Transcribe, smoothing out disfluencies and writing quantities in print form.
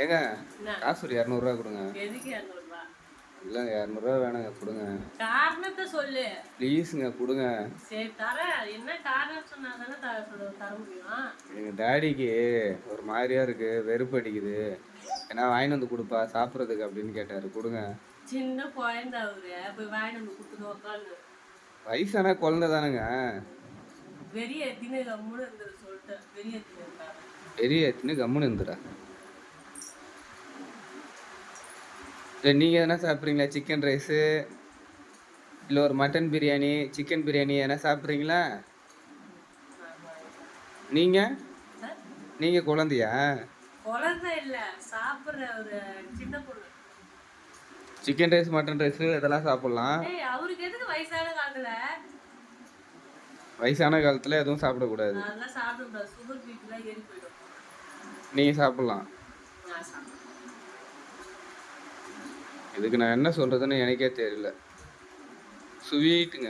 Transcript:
ஏங்க என்ன காசு ஒரு 200 ரூபா கொடுங்க. எதுக்கு 200 ரூபா? இல்லைங்க 200 ரூபா வேணாங்க கொடுங்க. காரணத்தை சொல்லு. ப்ளீஸுங்க கொடுங்க. சரி தரேன். என்ன காரணம் சொன்னா தானே தர முடியும். எங்கள் டேடிக்கு ஒரு மாதிரியா இருக்கு, வெறுப்பு அடிக்குது, ஏன்னா வாங்கிட்டு வந்து கொடுப்பா சாப்பிட்றதுக்கு அப்படின்னு கேட்டார். கொடுங்க. சின்ன குழந்தை அவரு போய் வாங்கிட்டு வந்து கொடுத்துன்னு உட்காந்து வயசான குழந்தை தானுங்க. வெறிய தின்னு கம்முன்னு இருந்தது சொல்லிட்டு வெறிய தின்னு இருக்காரு. பெரிய எத்தினு கம்முன்னு இருந்துடா. இல்லை நீங்கள் எதனா சாப்பிட்றீங்களா? சிக்கன் ரைஸு இல்லை ஒரு மட்டன் பிரியாணி, சிக்கன் பிரியாணி எதனா சாப்பிட்றீங்களா? நீங்கள் குழந்தையா? குழந்தை இல்ல, சாப்பிடுற ஒரு சின்ன பொண்ணு. சிக்கன் ரைஸ், மட்டன் ரைஸ் இதெல்லாம் சாப்பிட்லாம். அவருக்கு எதுக்கு வயசான காலத்துல? வயசான காலத்தில் எதுவும் சாப்பிடக்கூடாது. அதெல்லாம் சாப்பிடக்கூடாது. சுகர் பீப்பிலாம் ஏறி போயிடும். நீங்கள் சாப்பிட்லாம். இதுக்கு நான் என்ன சொல்கிறதுன்னு எனக்கே தெரியல. ஸ்வீட்டுங்க.